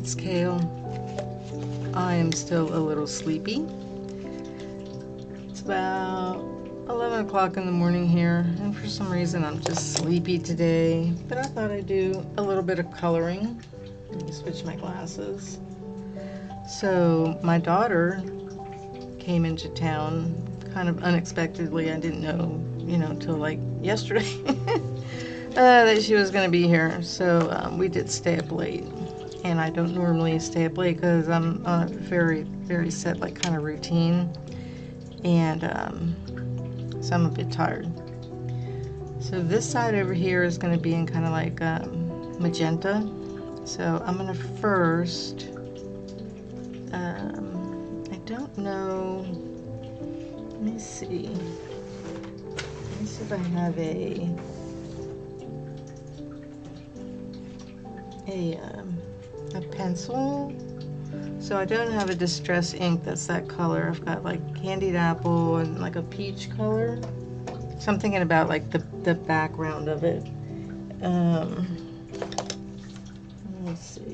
It's Kale. I am still a little sleepy. It's about 11 o'clock in the morning here, and for some reason I'm just sleepy today. But I thought I'd do a little bit of coloring. Let me switch my glasses. So my daughter came into town kind of unexpectedly. I didn't know, till like yesterday that she was going to be here. So we did stay up late. And I don't normally stay up late because I'm on a very, very set kind of routine. And so I'm a bit tired. So this side over here is going to be in kind of like magenta. So I'm going to first, I don't know, let me see if I have a pencil. So I don't have a distress ink that's that color. I've got like candied apple and like a peach color. So I'm thinking about like the background of it. Let me see.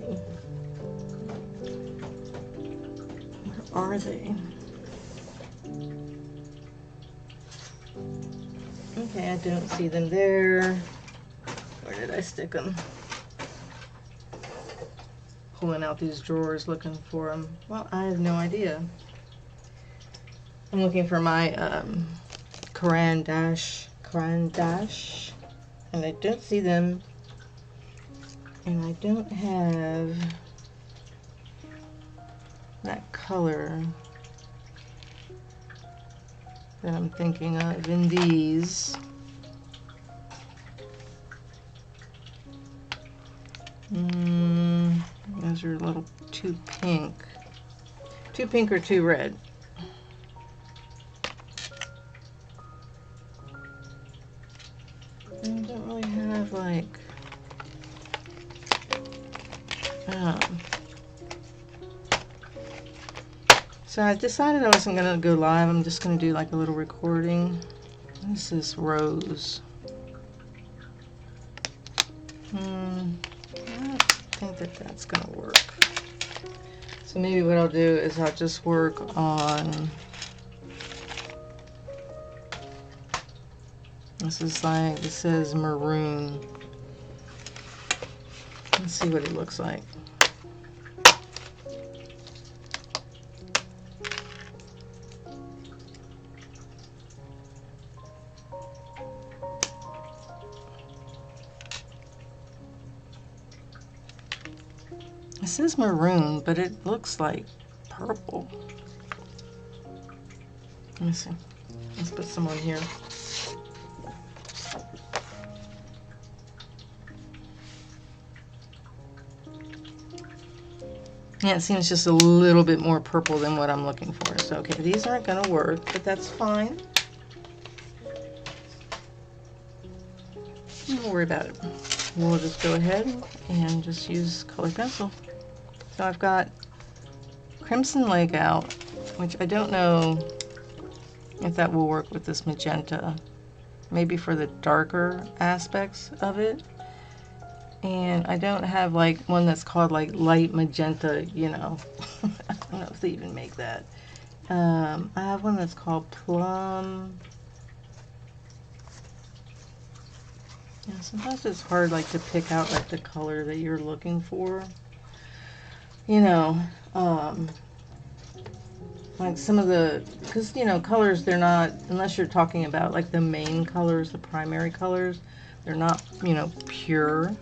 Where are they? Okay, I don't see them there. Where did I stick them? Pulling out these drawers looking for them. Well, I have no idea. I'm looking for my Caran d'Ache, and I don't see them. And I don't have that color that I'm thinking of in these. Those are a little too pink. Too pink or too red. I don't really have like so I decided I wasn't gonna go live. I'm just gonna do like a little recording. This is Rose. I don't think that's gonna work. So maybe what I'll do is I'll just work on, this is like, it says maroon. Let's see what it looks like. It says maroon, but it looks like purple. Let me see. Let's put some on here. Yeah, it seems just a little bit more purple than what I'm looking for. So, okay, these aren't going to work, but that's fine. Don't worry about it. We'll just go ahead and just use colored pencil. So I've got Crimson Lake out, which I don't know if that will work with this magenta. Maybe for the darker aspects of it. And I don't have like one that's called like light magenta, I don't know if they even make that. I have one that's called plum. Yeah, sometimes it's hard like to pick out like the color that you're looking for. Like some of the, because colors, they're not, unless you're talking about like the main colors, the primary colors, they're not pure.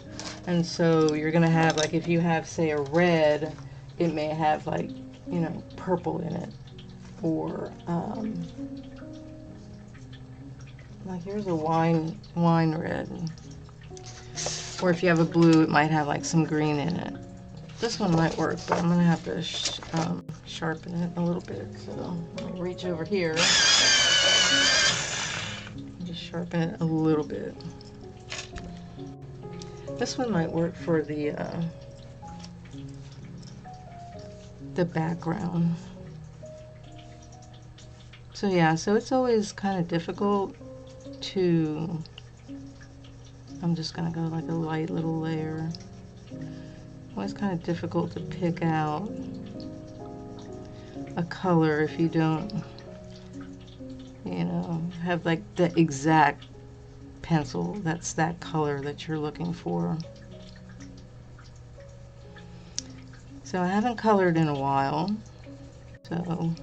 And so you're gonna have like, if you have say a red, it may have like purple in it, or like here's a wine red, or if you have a blue, it might have like some green in it. This one might work, but I'm gonna have to sharpen it a little bit. So let me reach over here and just sharpen it a little bit. This one might work for the background. So yeah, so it's always kind of difficult to, I'm just gonna go like a light little layer. Always kind of difficult to pick out a color if you don't, you know, have like the exact pencil that's that color that you're looking for. So I haven't colored in a while, so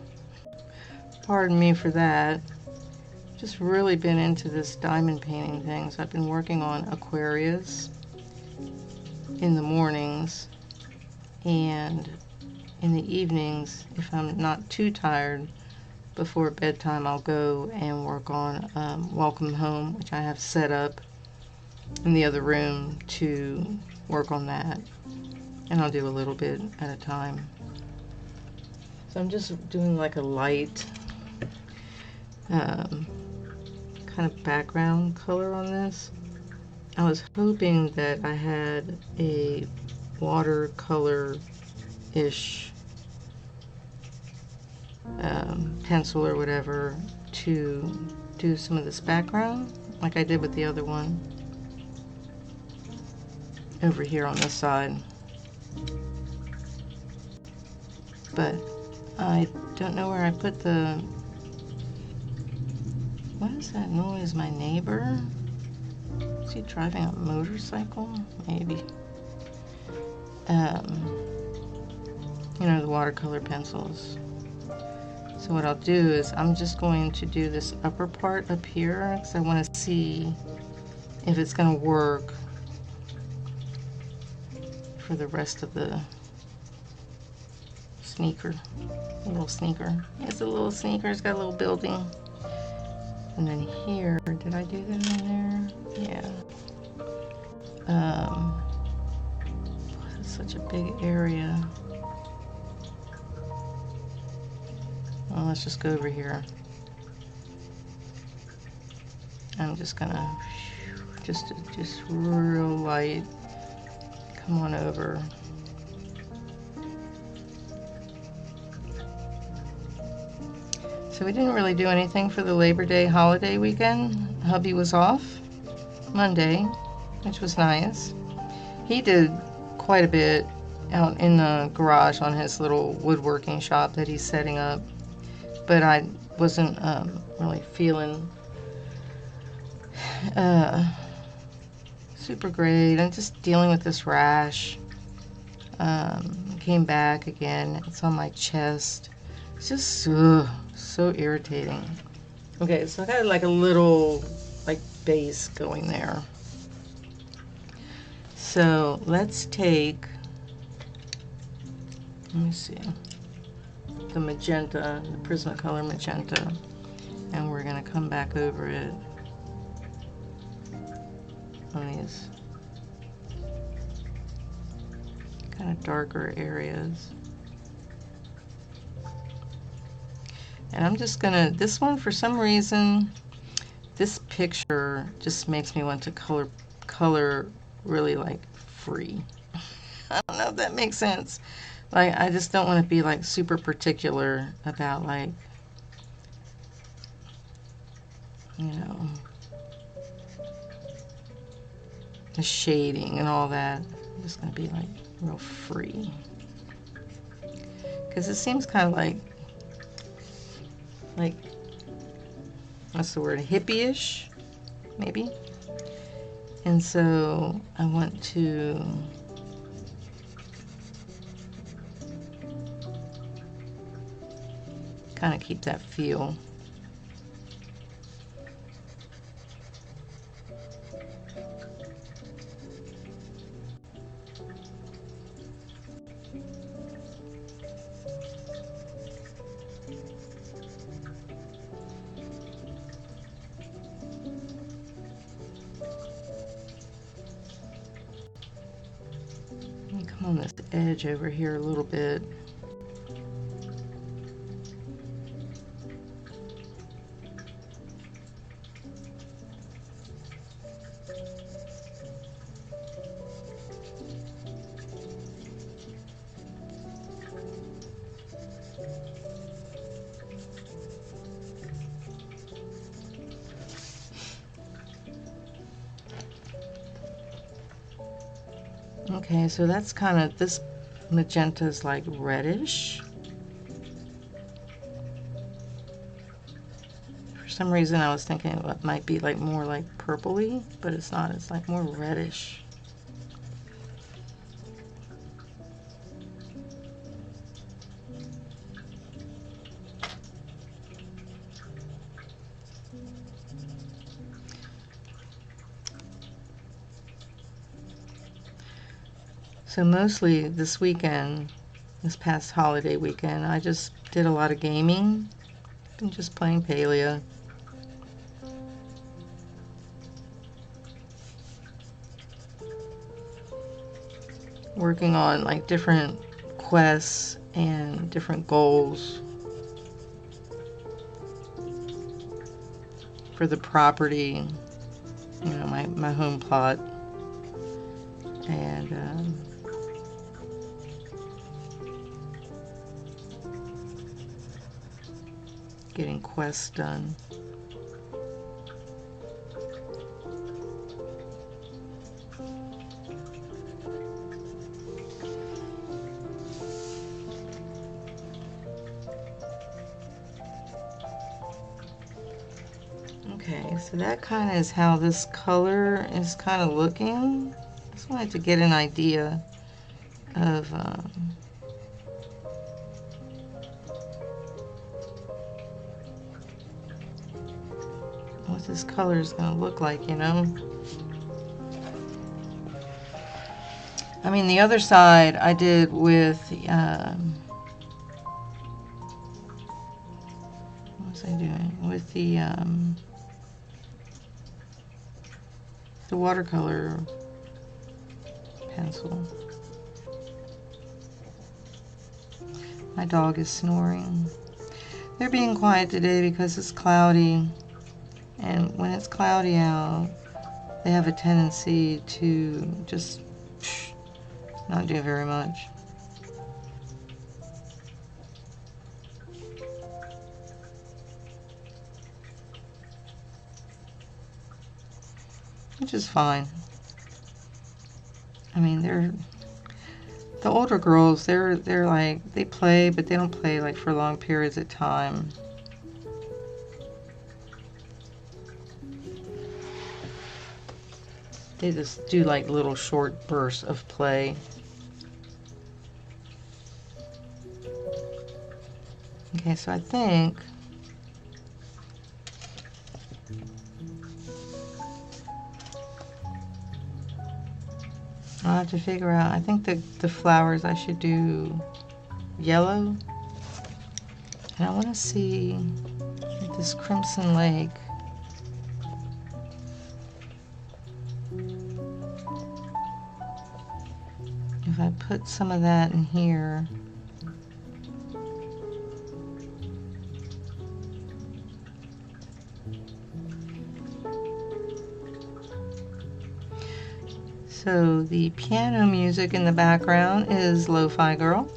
pardon me for that. Just really been into this diamond painting thing. So I've been working on Aquarius in the mornings, and in the evenings, if I'm not too tired, before bedtime I'll go and work on Welcome Home, which I have set up in the other room to work on that. And I'll do a little bit at a time. So I'm just doing like a light kind of background color on this. I was hoping that I had a watercolor-ish pencil or whatever to do some of this background like I did with the other one over here on this side. But I don't know where I put the... What is that noise? My neighbor? Is he driving a motorcycle? Maybe. You know, the watercolor pencils. So what I'll do is I'm just going to do this upper part up here because I want to see if it's going to work for the rest of the sneaker. A little sneaker. It's a little sneaker. It's got a little building. And then here, did I do that in there? Yeah. It's such a big area. Well, let's just go over here. I'm just gonna just real light come on over. So we didn't really do anything for the Labor Day holiday weekend. Hubby was off Monday, which was nice. He did quite a bit out in the garage on his little woodworking shop that he's setting up, but I wasn't really feeling super great. I'm just dealing with this rash. Came back again. It's on my chest. It's just so irritating. Okay, so I got like a little like base going there. So let's take, let me see, the magenta, the Prismacolor magenta, and we're going to come back over it on these kind of darker areas. And I'm just gonna, this one for some reason, this picture just makes me want to color really like free. I don't know if that makes sense. Like, I just don't want to be like super particular about like, you know, the shading and all that. I'm just gonna be like real free. Because it seems kind of like, what's the word, hippie-ish, maybe. And so I want to kind of keep that feel. Come on this edge over here a little bit. Okay, so that's kind of, this magenta is like reddish. For some reason I was thinking it might be like more like purpley, but it's not. It's like more reddish. So mostly this weekend, this past holiday weekend, I just did a lot of gaming and just playing Palia. Working on like different quests and different goals for the property, you know, my home plot. And getting quests done. Okay, so that kind of is how this color is kind of looking. Just wanted to get an idea of what this color is going to look like, you know. I mean, the other side I did with what was I doing with the watercolor pencil. My dog is snoring. They're being quiet today because it's cloudy, and when it's cloudy out, they have a tendency to just not do very much. Which is fine. I mean, the older girls, they're like, they play, but they don't play like for long periods of time. They just do like little short bursts of play. Okay, so I think I'll have to figure out, I think the flowers I should do yellow. And I want to see this Crimson Lake. If I put some of that in here. So the piano music in the background is Lo-Fi Girl.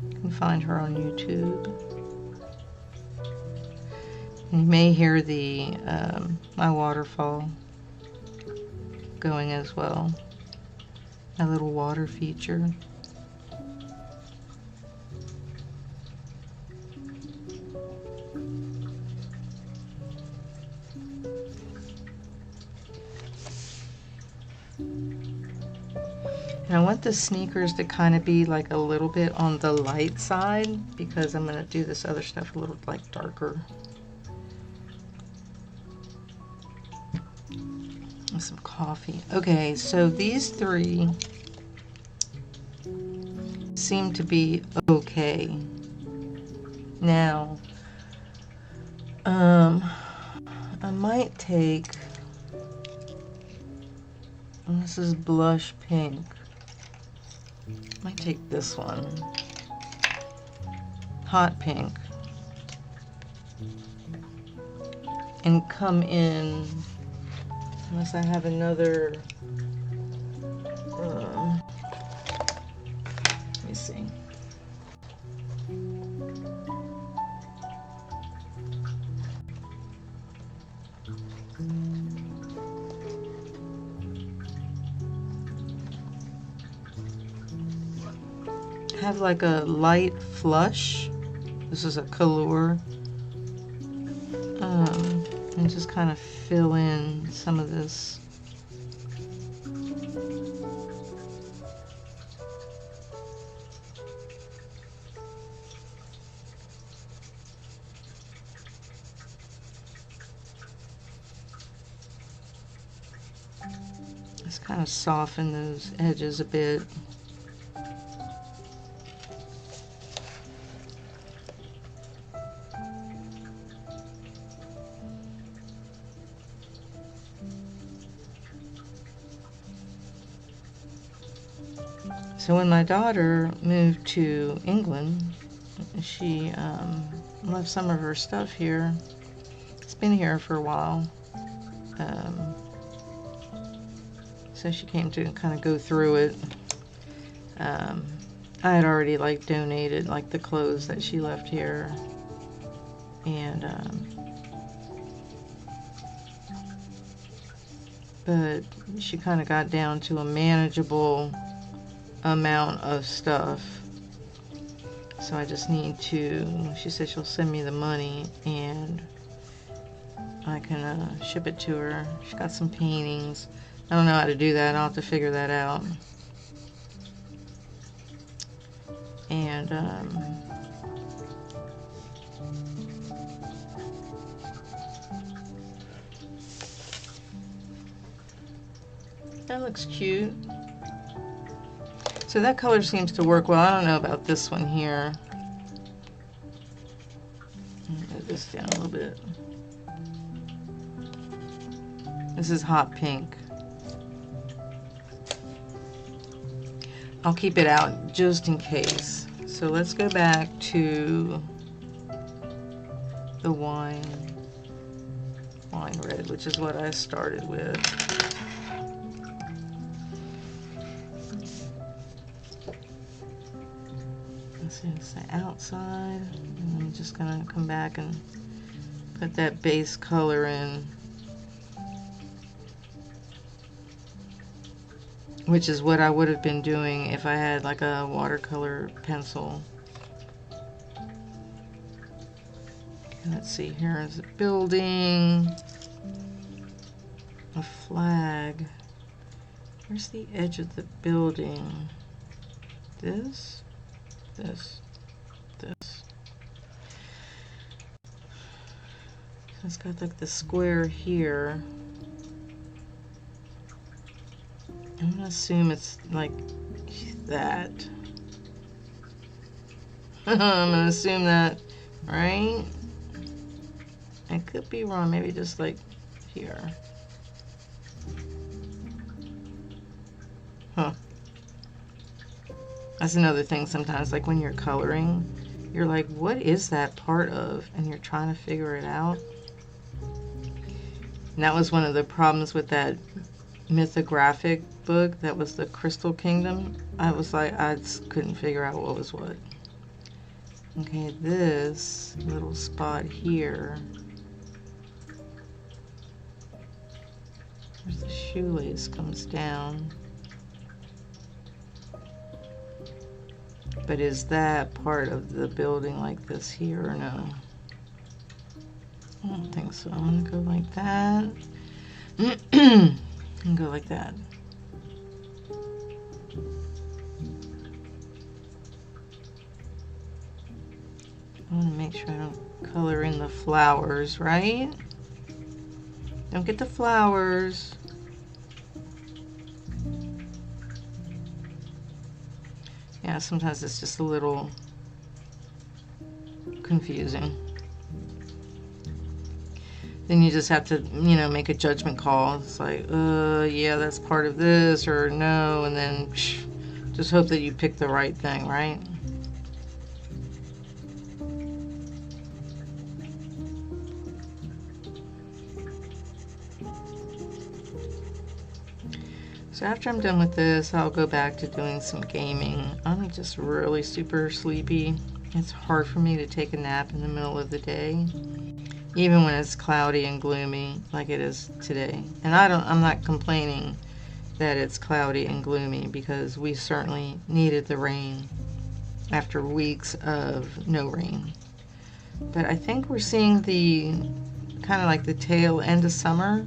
You can find her on YouTube. And you may hear the my waterfall going as well. My little water feature. And I want the sneakers to kind of be like a little bit on the light side because I'm going to do this other stuff a little like darker. And some coffee. Okay, so these three seem to be okay. Now, I might take, and this is blush pink. I might take this one, hot pink, and come in, unless I have another, let me see. have like a light flush. This is a color. And just kind of fill in some of this. Just kind of soften those edges a bit. So when my daughter moved to England, she left some of her stuff here. It's been here for a while. So she came to kind of go through it. I had already like donated like the clothes that she left here. And but she kind of got down to a manageable amount of stuff, so I just need to, she said she'll send me the money and I can ship it to her. She's got some paintings. I don't know how to do that. I'll have to figure that out. And that looks cute. So that color seems to work well. I don't know about this one here. Move this down a little bit. This is hot pink. I'll keep it out just in case. So let's go back to the wine red, which is what I started with. It's the outside, and I'm just gonna come back and put that base color in, which is what I would have been doing if I had like a watercolor pencil. Let's see, here is a building, a flag. Where's the edge of the building? This. So it's got like the square here. I'm gonna assume it's like that. I'm gonna assume that, right? I could be wrong, maybe just like here. Huh. That's another thing sometimes, like when you're coloring, you're like, what is that part of? And you're trying to figure it out. And that was one of the problems with that mythographic book, that was the Crystal Kingdom. I was like, I just couldn't figure out what was what. Okay, this little spot here. Where's the shoelace comes down. But is that part of the building like this here or no? I don't think so. I'm gonna go like that. And go like that. I want to make sure I don't color in the flowers, right? Don't get the flowers. Yeah, sometimes it's just a little confusing. Then you just have to, you know, make a judgment call. It's like, yeah, that's part of this, or no, and then just hope that you pick the right thing, right? So after I'm done with this, I'll go back to doing some gaming. I'm just really super sleepy. It's hard for me to take a nap in the middle of the day, even when it's cloudy and gloomy like it is today. And I'm not complaining that it's cloudy and gloomy, because we certainly needed the rain. after weeks of no rain. But I think we're seeing the kind of like the tail end of summer,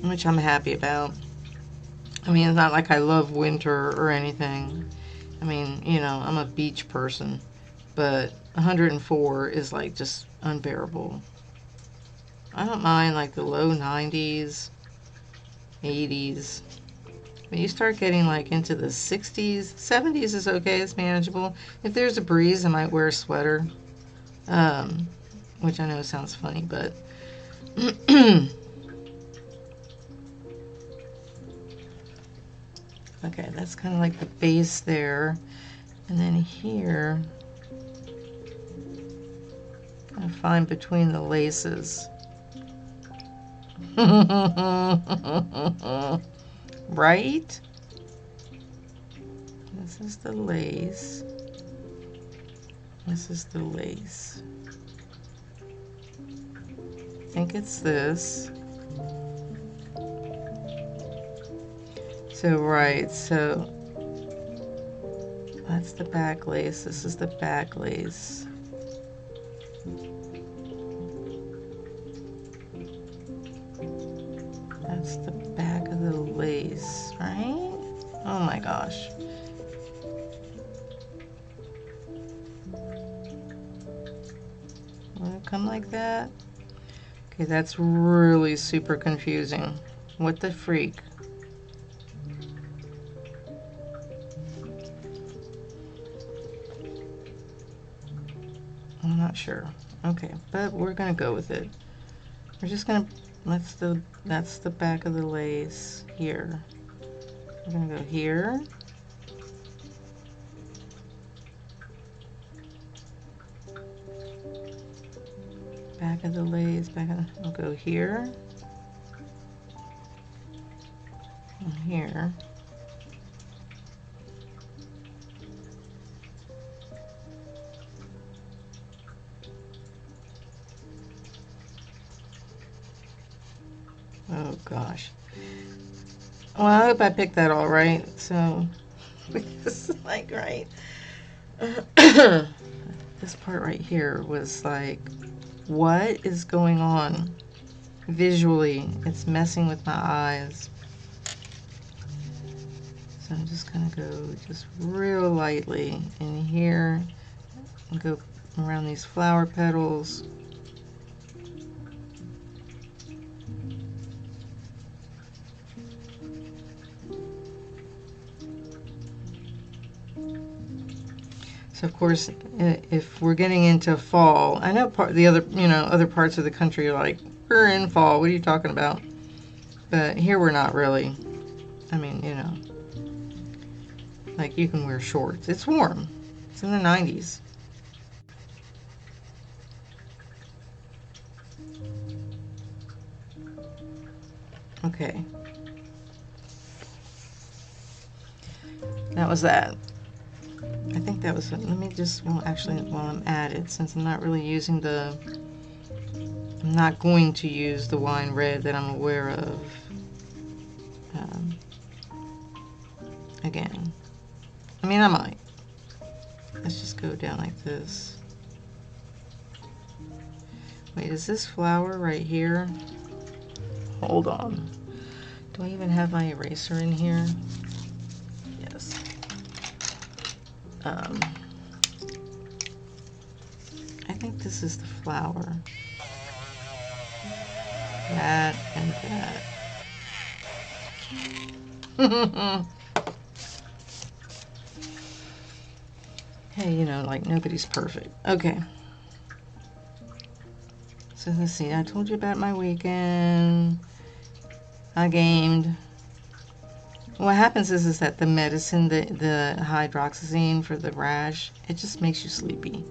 which I'm happy about. I mean, it's not like I love winter or anything. I mean, you know, I'm a beach person, but 104 is like just unbearable. I don't mind like the low 90s, 80s. When you start getting like into the 60s, 70s is okay, it's manageable. If there's a breeze, I might wear a sweater, which I know sounds funny, but okay, that's kind of like the base there. And then here, kind of find between the laces. Right? This is the lace. This is the lace. I think it's this. So, right, so that's the back lace. This is the back lace. That's the back of the lace, right? Oh my gosh. Will it come like that? Okay, that's really super confusing. What the freak? I'm not sure. Okay, but we're gonna go with it. We're just gonna, that's the back of the lace here. We're gonna go here. Back of the lace, we'll go here. And here. Oh gosh. Well, I hope I picked that all right. So, this is like, right. This part right here was like, what is going on? Visually, it's messing with my eyes. So I'm just gonna go just real lightly in here and go around these flower petals. So of course, if we're getting into fall, I know the other, other parts of the country are like, we're in fall, what are you talking about? But here we're not really. I mean, like you can wear shorts. It's warm. It's in the 90s. Okay. That was that. I think that was it. Let me just, well, actually, while I'm at it, since I'm not really using I'm not going to use the wine red that I'm aware of. Again. I mean, I might. Let's just go down like this. Wait, is this flower right here? Hold on. Do I even have my eraser in here? Yes. I think this is the flower. That and that. Hey, like nobody's perfect. Okay. So let's see. I told you about my weekend. I gamed. What happens is that the medicine, the hydroxyzine for the rash, it just makes you sleepy.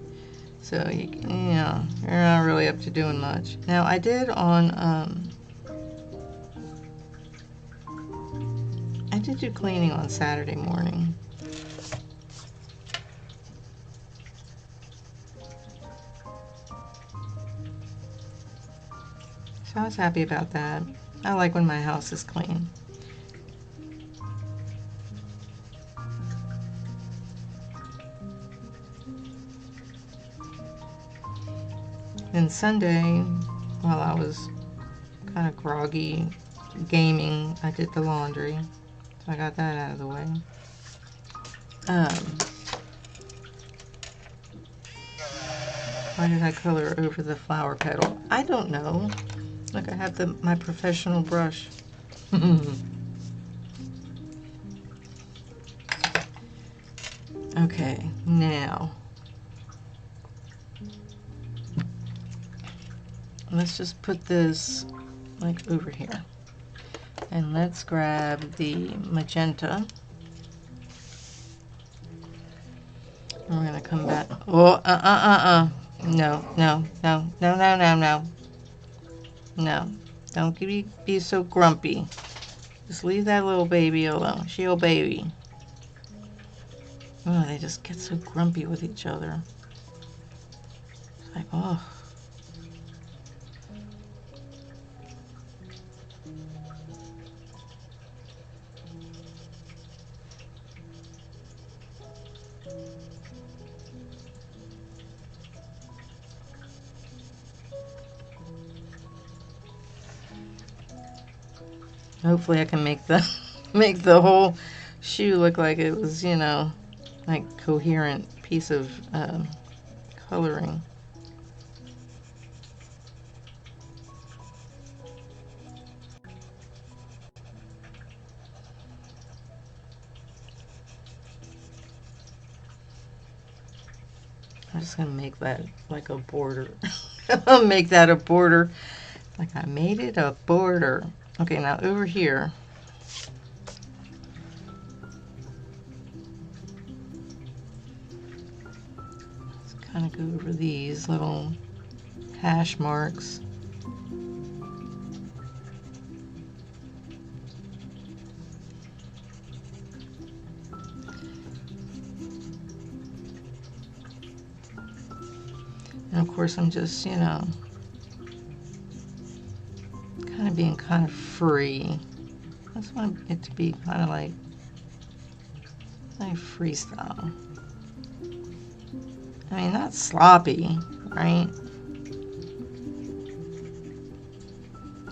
So you're not really up to doing much. Now I did I did do cleaning on Saturday morning. So I was happy about that. I like when my house is clean. And Sunday, while I was kind of groggy gaming, I did the laundry. So I got that out of the way. Why did I color over the flower petal? I don't know. Look, I have my professional brush. Okay, now let's just put this like over here. And let's grab the magenta. And we're gonna come back. Oh, No, no, no, no, no, no, no. No. Don't be so grumpy. Just leave that little baby alone. She a baby. Oh, they just get so grumpy with each other. It's like, oh. Hopefully I can make the whole shoe look like it was, you know, like coherent piece of coloring. I'm just gonna make that like a border. I'll make that a border. Like I made it a border. Okay, now over here. Let's kind of go over these little hash marks. And of course I'm just, you know, kind of being kind of free. I just want it to be kind of like freestyle. I mean, not sloppy, right?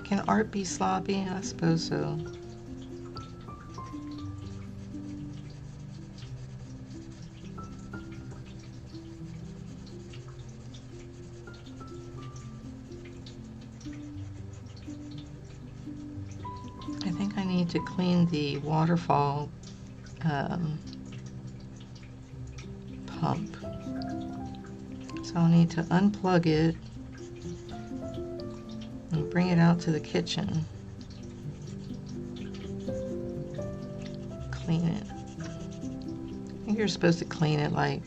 Can art be sloppy? I suppose so. I think I need to clean the waterfall pump. So I'll need to unplug it and bring it out to the kitchen. Clean it. I think you're supposed to clean it like,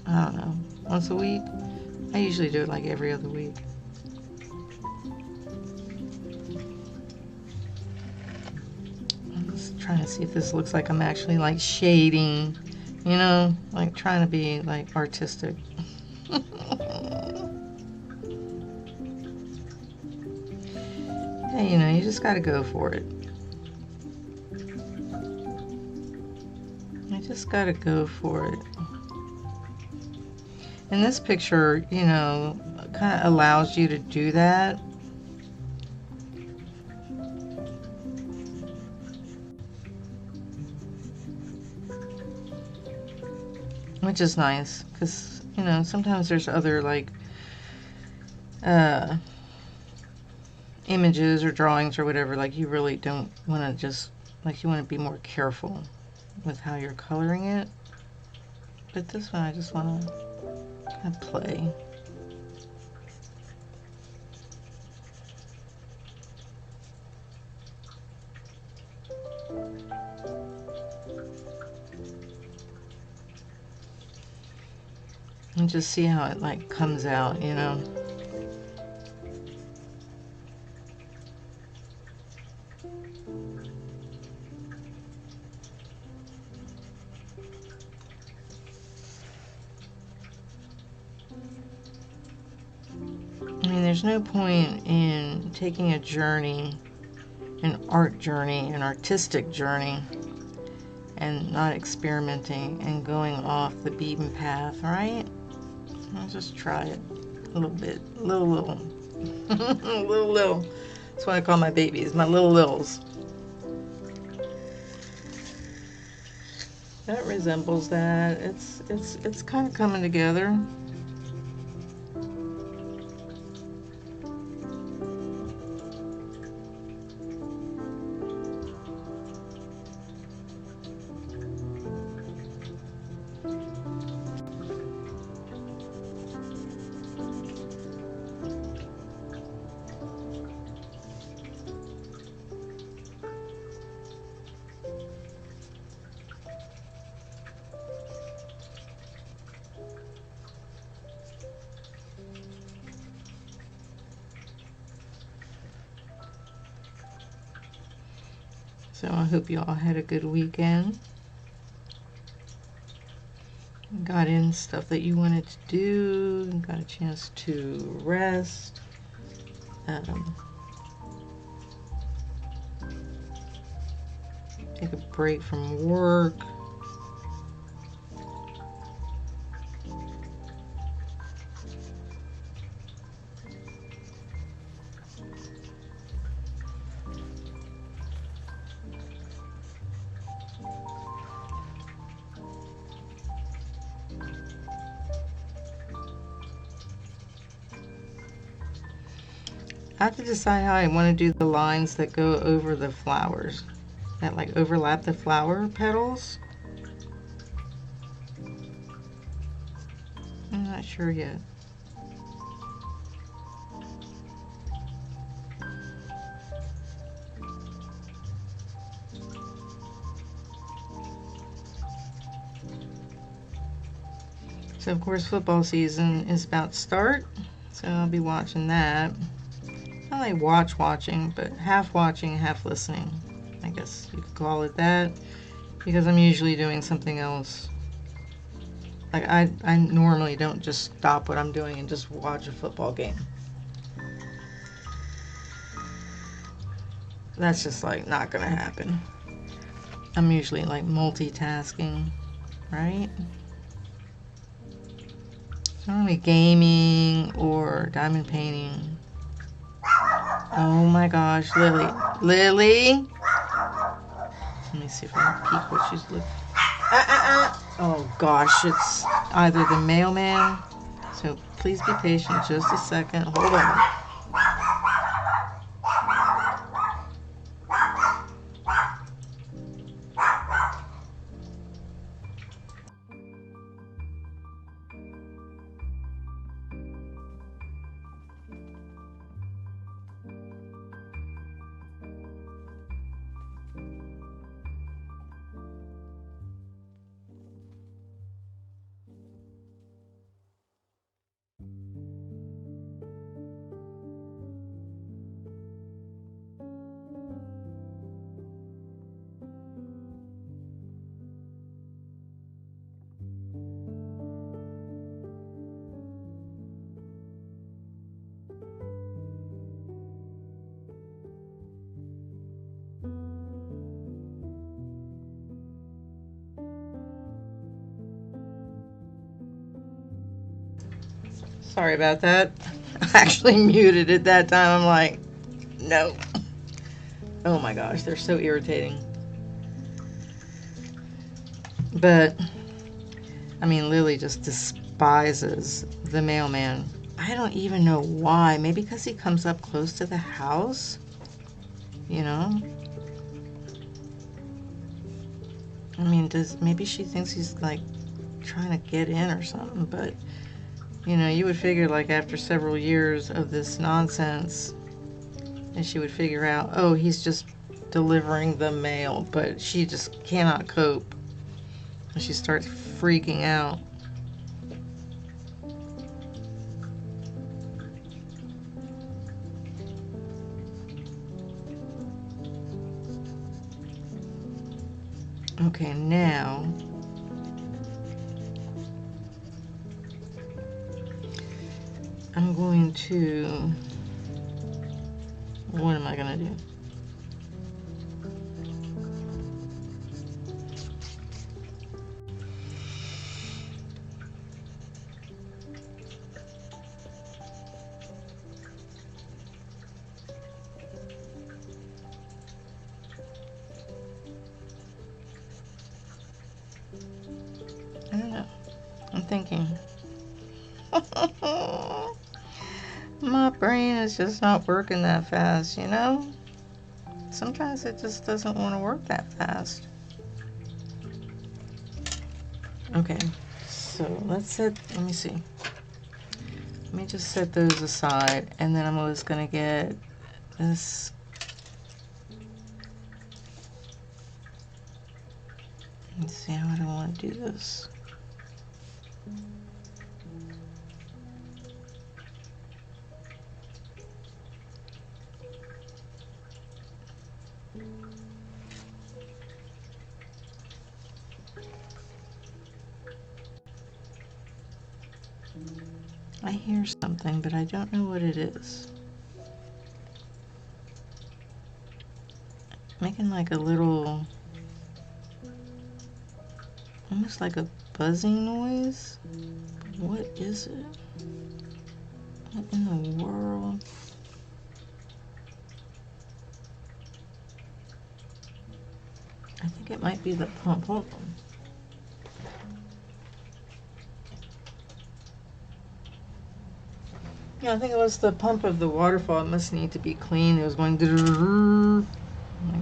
I don't know, once a week. I usually do it like every other week. I'm just trying to see if this looks like I'm actually like shading, you know, like trying to be like artistic. Hey, you know, you just gotta go for it. You just gotta go for it. And this picture, you know, kind of allows you to do that. Which is nice, because, you know, sometimes there's other, like, images or drawings or whatever, like, you really don't want to just, like, you want to be more careful with how you're coloring it. But this one, I just want to kind of play. And just see how it, like, comes out, you know. I mean, there's no point in taking a journey, an art journey, an artistic journey, and not experimenting and going off the beaten path, right? I'll just try it. A little bit. Little. little. That's what I call my babies, my littles. That resembles that. It's kind of coming together. So I hope you all had a good weekend. Got in stuff that you wanted to do, and got a chance to rest. Take a break from work. I have to decide how I want to do the lines that go over the flowers, that like overlap the flower petals. I'm not sure yet. So of course football season is about to start, so I'll be watching that. Not like watching, but half watching, half listening. I guess you could call it that, because I'm usually doing something else. Like I normally don't just stop what I'm doing and just watch a football game. That's just like not gonna happen. I'm usually like multitasking, right? Normally gaming or diamond painting. Oh my gosh, Lily. Lily! Let me see if I can peek what she's looking. Oh gosh, it's either the mailman. So please be patient just a second. Hold on. Sorry about that. I actually muted it that time. I'm like, no. Oh my gosh, they're so irritating. But, I mean, Lily just despises the mailman. I don't even know why. Maybe because he comes up close to the house, you know? I mean, maybe she thinks he's like trying to get in or something, but you know, you would figure like after several years of this nonsense, and she would figure out, oh, he's just delivering the mail, but she just cannot cope. And she starts freaking out. Okay, now I'm going to, what am I going to do? thinking? My brain is just not working that fast, you know? Sometimes it just doesn't want to work that fast. Okay, so let me see. Let me just set those aside, and then I'm just going to get this. Let's see, how do I want to do this? I hear something, but I don't know what it is. Making like a little, almost like a buzzing noise. What is it? What in the world? I think it might be the pump. Hold on. Yeah, I think it was the pump of the waterfall. It must need to be cleaned. It was going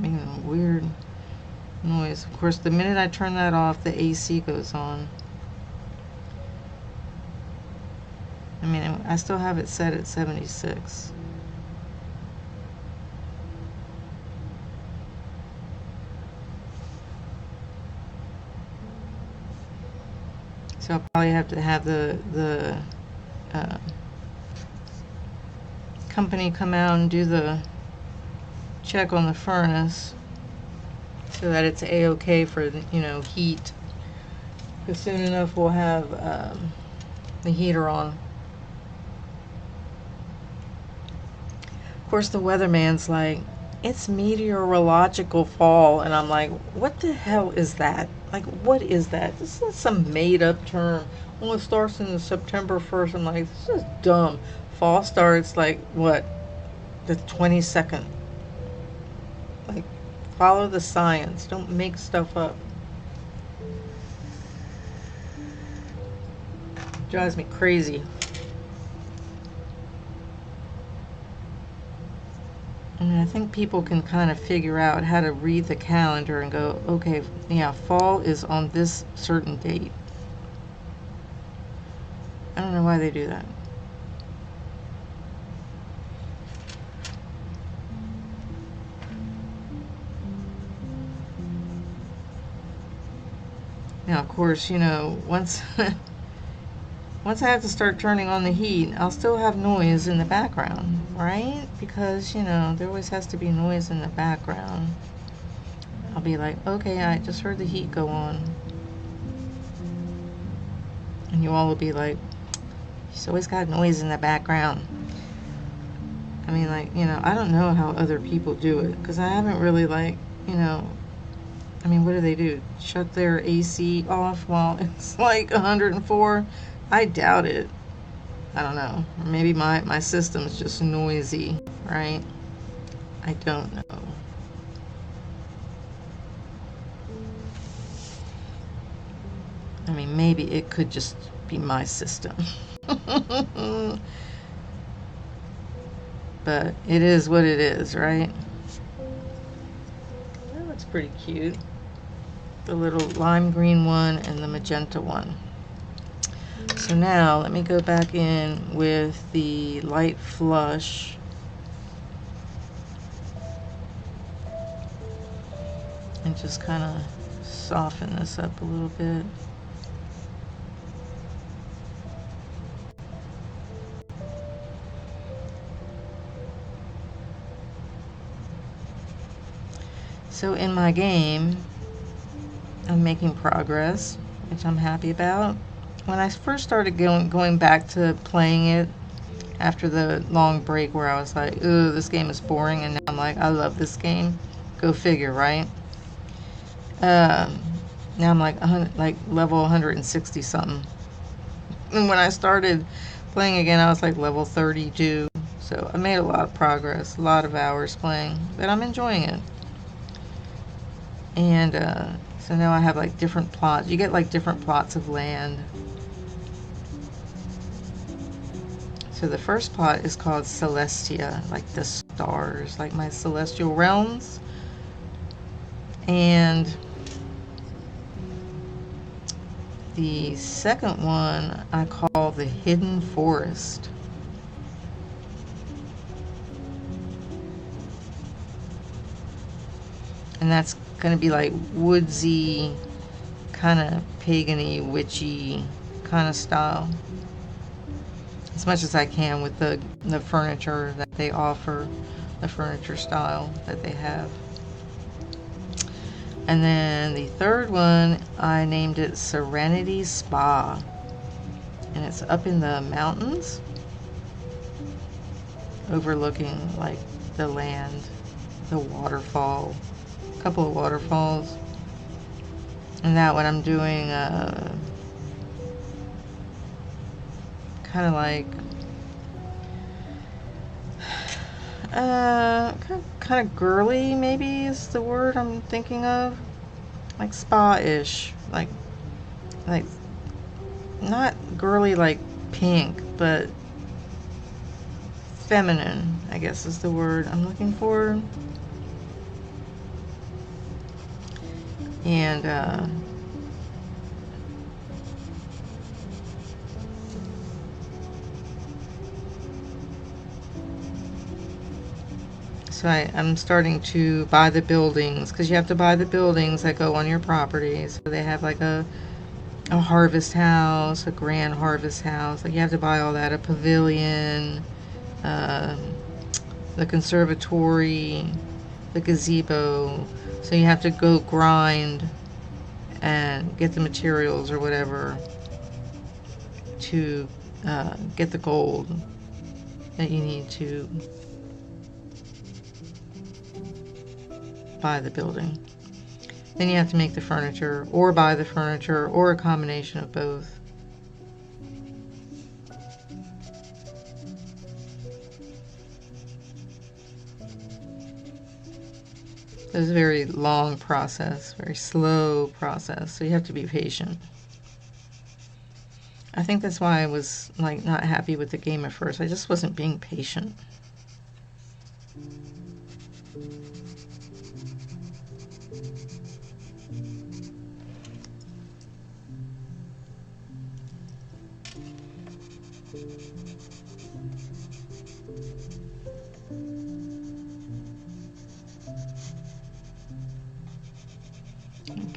making a weird noise. Of course, the minute I turn that off, the AC goes on. I mean, I still have it set at 76. So I'll probably have to have the company come out and do the check on the furnace so that it's a-okay for the, heat. Because soon enough we'll have the heater on. Of course, the weatherman's like, it's meteorological fall, and I'm like, what the hell is that? Like, what is that? This is some made-up term. Well, it starts in September 1st. I'm like, this is dumb. Fall starts like what? The 22nd. Like, follow the science. Don't make stuff up. Drives me crazy. I mean, I think people can kind of figure out how to read the calendar and go, okay, yeah, fall is on this certain date. I don't know why they do that. Now, of course, once once I have to start turning on the heat, I'll still have noise in the background, right? Because, there always has to be noise in the background. I'll be like, okay, I just heard the heat go on. And you all will be like, she's always got noise in the background. I mean, like, I don't know how other people do it, because I haven't really, like, I mean, what do they do? Shut their AC off while it's like 104? I doubt it. I don't know. Or maybe my system's just noisy, right? I don't know. I mean, maybe it could just be my system. But it is what it is, right? That looks pretty cute. The little lime green one and the magenta one. So now let me go back in with the light flush. And just kind of soften this up a little bit. So in my game, I'm making progress, which I'm happy about. When I first started going back to playing it after the long break where I was like, ooh, this game is boring, and now I'm like, I love this game. Go figure, right? Now I'm like level 160 something. And when I started playing again, I was like level 32. So I made a lot of progress, a lot of hours playing, but I'm enjoying it. And so now I have like different plots. You get like different plots of land. So the first pot is called Celestia, like the stars, like my celestial realms. And the second one I call the Hidden Forest. And that's going to be like woodsy, kind of pagan-y, witchy kind of style. As much as I can with the furniture that they offer, the furniture style that they have. And then the third one, I named it Serenity Spa. And it's up in the mountains, overlooking like the land, the waterfall, a couple of waterfalls. And that one I'm doing kind of like kind of girly, maybe is the word I'm thinking of, like spa-ish, like not girly like pink, but feminine, I guess is the word I'm looking for. And so I'm starting to buy the buildings, because you have to buy the buildings that go on your property. So they have like a harvest house, a grand harvest house. Like you have to buy all that, a pavilion, the conservatory, the gazebo. So you have to go grind and get the materials or whatever to get the gold that you need to buy the building. Then you have to make the furniture, or buy the furniture, or a combination of both. It's a very long process, very slow process, so you have to be patient. I think that's why I was like not happy with the game at first. I just wasn't being patient.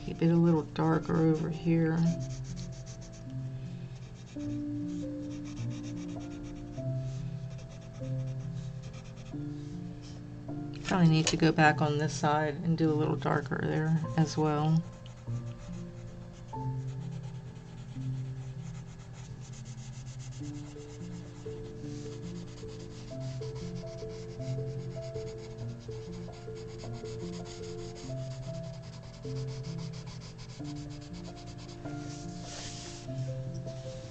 Keep it a little darker over here. Probably need to go back on this side and do a little darker there as well.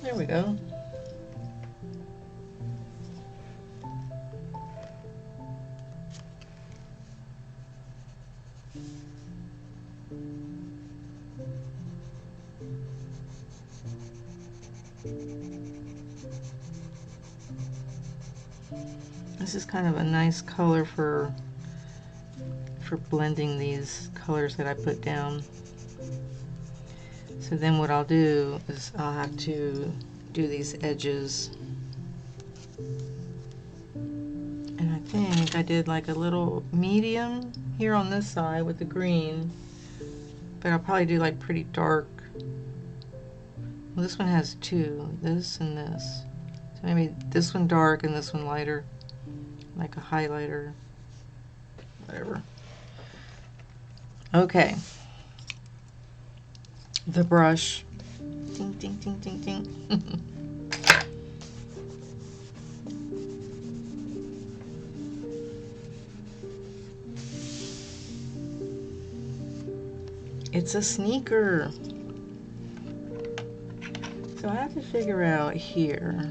There we go. This is kind of a nice color for blending these colors that I put down. So then what I'll do is I'll have to do these edges. And I think I did like a little medium here on this side with the green, but I'll probably do like pretty dark. Well, this one has two, this and this. So maybe this one dark and this one lighter, like a highlighter, whatever. Okay. The brush. Ding, ding, ding, ding, ding. It's a sneaker. So I have to figure out here.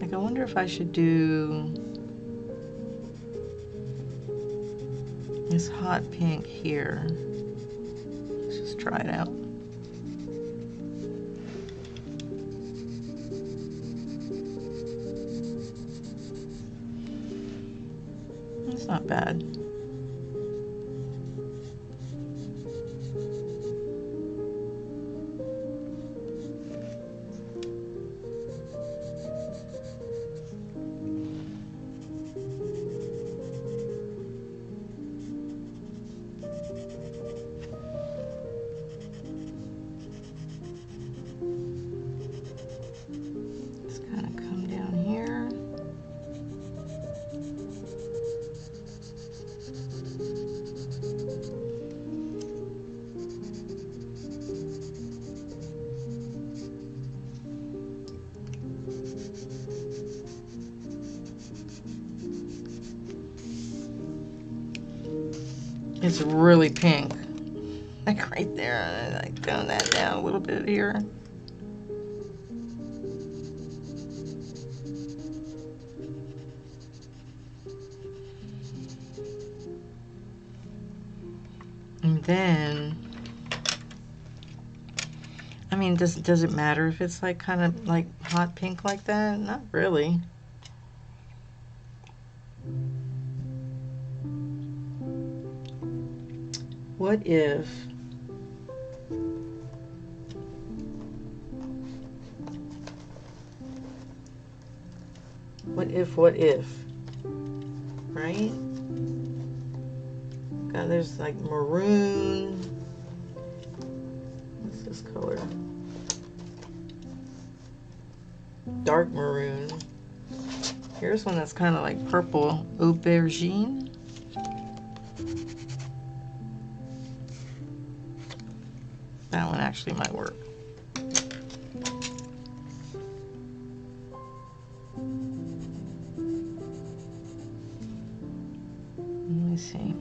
Like, I wonder if I should do this hot pink here. Let's just try it out. not bad. Just kind of come down here. It's really pink, like right there. And I tone that down a little bit here. And then, I mean, does it matter if it's like kind of like hot pink like that? Not really. What if right? God, there's like maroon. What's this color? Dark maroon. Here's one that's kind of like purple aubergine. That one actually might work. Let me see.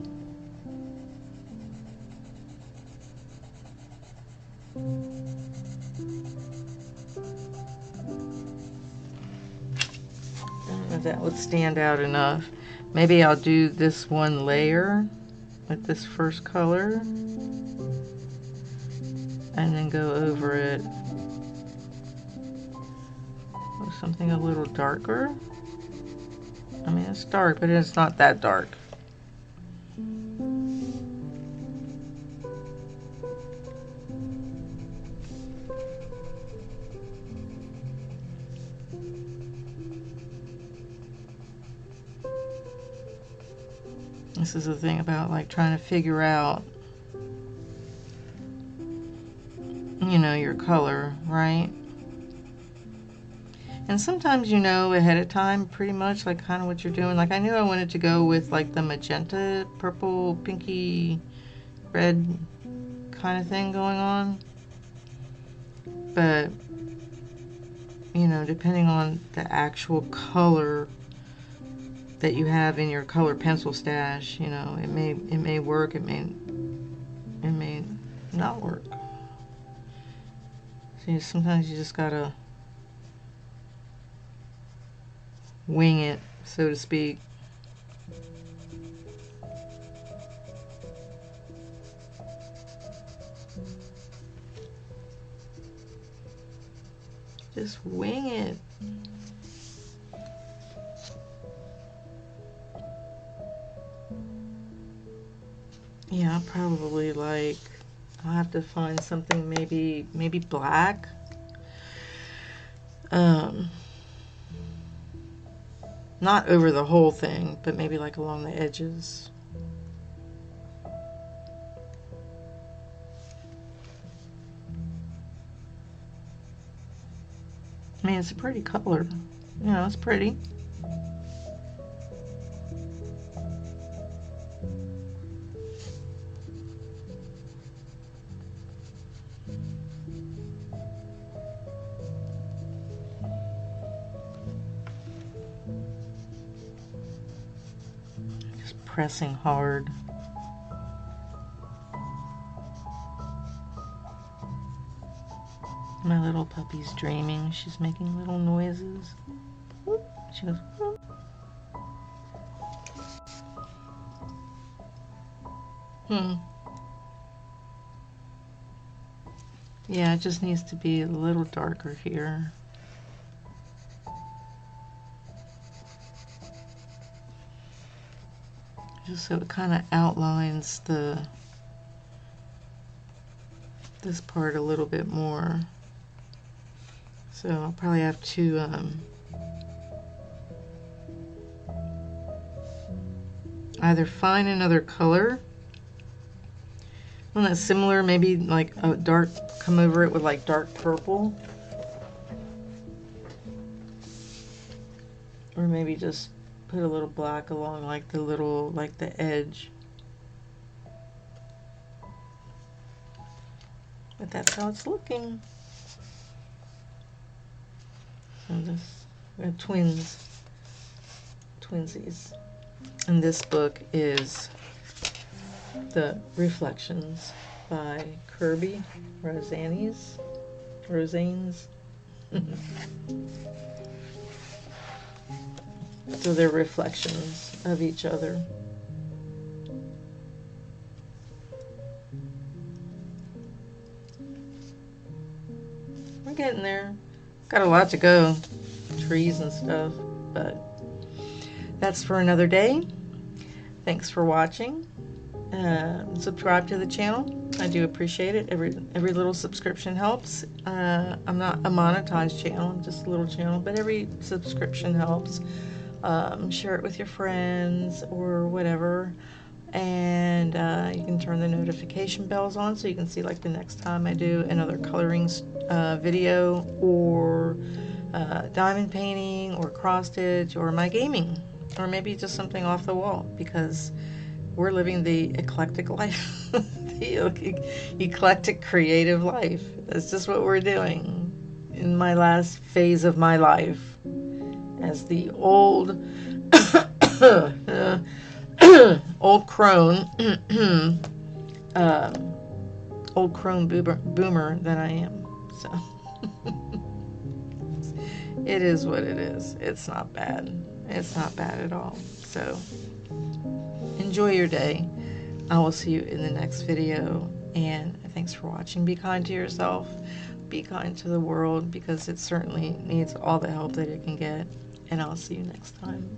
I don't know if that would stand out enough. Maybe I'll do this one layer with this first color and then go over it with something a little darker. I mean, it's dark, but it's not that dark. This is the thing about like trying to figure out, you know, your color, right? And sometimes you know ahead of time pretty much like kind of what you're doing. Like I knew I wanted to go with like the magenta, purple, pinky, red kind of thing going on. But, you know, depending on the actual color that you have in your color pencil stash, you know, it may work, it may not work. So sometimes you just gotta wing it, so to speak. Just wing it. Yeah, I'll probably like, I'll have to find something maybe black. Not over the whole thing, but maybe like along the edges. I mean, it's a pretty color. You know, it's pretty. Just pressing hard. My little puppy's dreaming. She's making little noises. She goes, whoop. Yeah, it just needs to be a little darker here. just so it kind of outlines this part a little bit more. So I'll probably have to either find another color, one that's similar, maybe like a dark, come over it with like dark purple, or maybe just put a little black along like the edge. But that's how it's looking. So this, we have twinsies. And this book is The Reflections by Kerby Rosanes. So they're reflections of each other. We're getting there. Got a lot to go. Trees and stuff, but that's for another day. Thanks for watching. Subscribe to the channel. I do appreciate it. Every little subscription helps. I'm not a monetized channel. I'm just a little channel, but every subscription helps. Share it with your friends or whatever. And you can turn the notification bells on so you can see like the next time I do another coloring video, or diamond painting, or cross stitch, or my gaming, or maybe just something off the wall, because we're living the eclectic life, the eclectic creative life. That's just what we're doing in my last phase of my life as the old old crone old crone boomer that I am. So it is what it is. It's not bad. It's not bad at all. So enjoy your day. I will see you in the next video, and thanks for watching. Be kind to yourself. Be kind to the world, because it certainly needs all the help that it can get. And I'll see you next time.